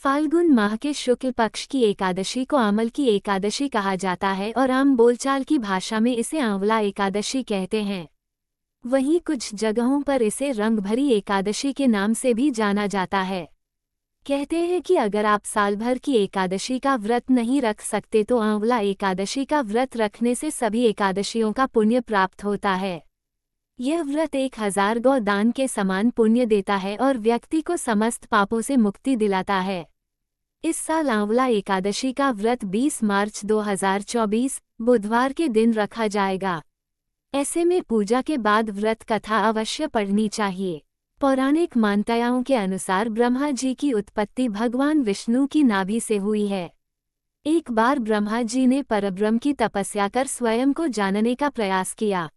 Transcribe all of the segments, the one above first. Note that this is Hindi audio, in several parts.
फाल्गुन माह के शुक्ल पक्ष की एकादशी को आमल की एकादशी कहा जाता है और आम बोलचाल की भाषा में इसे आंवला एकादशी कहते हैं। वहीं कुछ जगहों पर इसे रंग भरी एकादशी के नाम से भी जाना जाता है। कहते हैं कि अगर आप साल भर की एकादशी का व्रत नहीं रख सकते तो आंवला एकादशी का व्रत रखने से सभी एकादशियों का पुण्य प्राप्त होता है। यह व्रत 1000 गौ दान के समान पुण्य देता है और व्यक्ति को समस्त पापों से मुक्ति दिलाता है। इस साल आंवला एकादशी का व्रत 20 मार्च 2024 बुधवार के दिन रखा जाएगा। ऐसे में पूजा के बाद व्रत कथा अवश्य पढ़नी चाहिए। पौराणिक मान्यताओं के अनुसार ब्रह्मा जी की उत्पत्ति भगवान विष्णु की नाभि से हुई है। एक बार ब्रह्मा जी ने परब्रह्म की तपस्या कर स्वयं को जानने का प्रयास किया।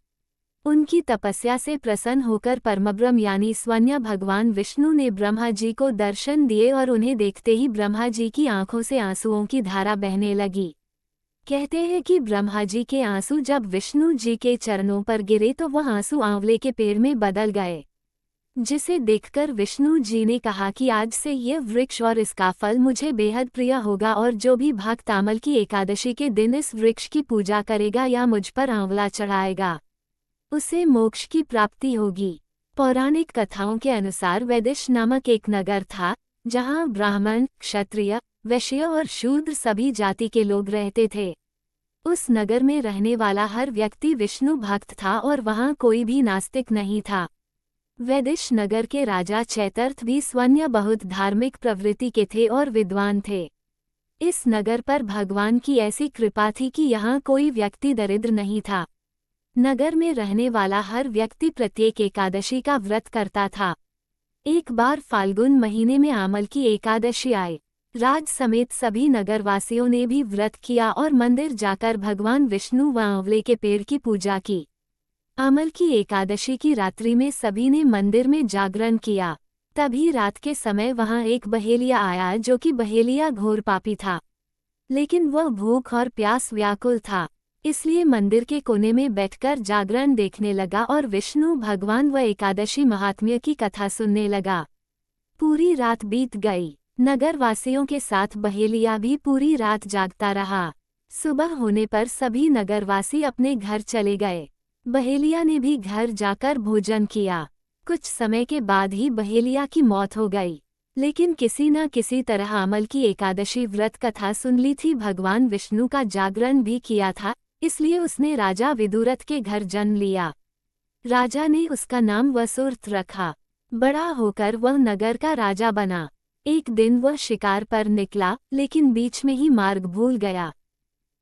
उनकी तपस्या से प्रसन्न होकर परमब्रह्म यानी स्वयं भगवान विष्णु ने ब्रह्मा जी को दर्शन दिए और उन्हें देखते ही ब्रह्मा जी की आंखों से आंसुओं की धारा बहने लगी। कहते हैं कि ब्रह्मा जी के आंसू जब विष्णु जी के चरणों पर गिरे तो वह आंसू आंवले के पेड़ में बदल गए, जिसे देखकर विष्णु जी ने कहा कि आज से यह वृक्ष और इसका फल मुझे बेहद प्रिय होगा और जो भी भक्त आमल की एकादशी के दिन इस वृक्ष की पूजा करेगा या मुझ पर आंवला चढ़ाएगा उसे मोक्ष की प्राप्ति होगी। पौराणिक कथाओं के अनुसार वैदिश नामक एक नगर था जहां ब्राह्मण, क्षत्रिय, वैश्य और शूद्र सभी जाति के लोग रहते थे। उस नगर में रहने वाला हर व्यक्ति विष्णु भक्त था और वहां कोई भी नास्तिक नहीं था। वैदिश नगर के राजा चैतर्थ भी स्वयं बहुत धार्मिक प्रवृत्ति के थे और विद्वान थे। इस नगर पर भगवान की ऐसी कृपा थी कि यहाँ कोई व्यक्ति दरिद्र नहीं था। नगर में रहने वाला हर व्यक्ति प्रत्येक एकादशी का व्रत करता था। एक बार फाल्गुन महीने में आमल की एकादशी आई। राज समेत सभी नगरवासियों ने भी व्रत किया और मंदिर जाकर भगवान विष्णु व आंवले के पेड़ की पूजा की। आमल की एकादशी की रात्रि में सभी ने मंदिर में जागरण किया। तभी रात के समय वहां एक बहेलिया आया जो कि बहेलिया घोर पापी था, लेकिन वह भूख और प्यास व्याकुल था, इसलिए मंदिर के कोने में बैठकर जागरण देखने लगा और विष्णु भगवान व एकादशी महात्म्य की कथा सुनने लगा। पूरी रात बीत गई। नगरवासियों के साथ बहेलिया भी पूरी रात जागता रहा। सुबह होने पर सभी नगरवासी अपने घर चले गए। बहेलिया ने भी घर जाकर भोजन किया। कुछ समय के बाद ही बहेलिया की मौत हो गई, लेकिन किसी न किसी तरह आमल की एकादशी व्रत कथा सुन ली थी। भगवान विष्णु का जागरण भी किया था, इसलिए उसने राजा विदुरथ के घर जन्म लिया। राजा ने उसका नाम वसुर्थ रखा। बड़ा होकर वह नगर का राजा बना। एक दिन वह शिकार पर निकला, लेकिन बीच में ही मार्ग भूल गया।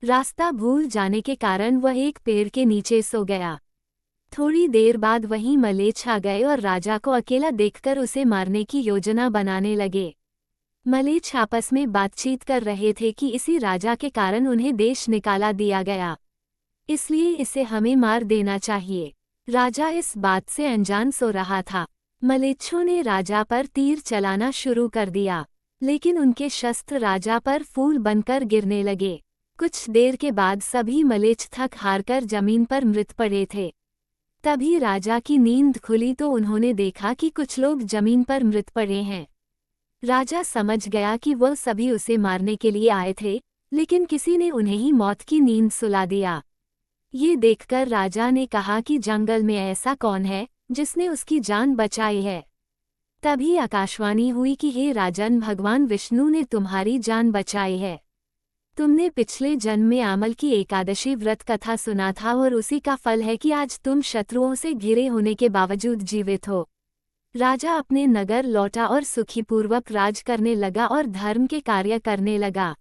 रास्ता भूल जाने के कारण वह एक पेड़ के नीचे सो गया। थोड़ी देर बाद वहीं मलेच्छ आ गए और राजा को अकेला देखकर उसे मारने की योजना बनाने लगे। मलेच्छ आपस में बातचीत कर रहे थे कि इसी राजा के कारण उन्हें देश निकाला दिया गया, इसलिए इसे हमें मार देना चाहिए। राजा इस बात से अनजान सो रहा था। मलेच्छों ने राजा पर तीर चलाना शुरू कर दिया, लेकिन उनके शस्त्र राजा पर फूल बनकर गिरने लगे। कुछ देर के बाद सभी मलेच्छ थक हारकर जमीन पर मृत पड़े थे। तभी राजा की नींद खुली तो उन्होंने देखा कि कुछ लोग जमीन पर मृत पड़े हैं। राजा समझ गया कि वह सभी उसे मारने के लिए आए थे, लेकिन किसी ने उन्हें ही मौत की नींद सुला दिया। ये देखकर राजा ने कहा कि जंगल में ऐसा कौन है जिसने उसकी जान बचाई है। तभी आकाशवाणी हुई कि हे राजन, भगवान विष्णु ने तुम्हारी जान बचाई है। तुमने पिछले जन्म में आमल की एकादशी व्रत कथा सुना था और उसी का फल है कि आज तुम शत्रुओं से घिरे होने के बावजूद जीवित हो। राजा अपने नगर लौटा और सुखीपूर्वक राज करने लगा और धर्म के कार्य करने लगा।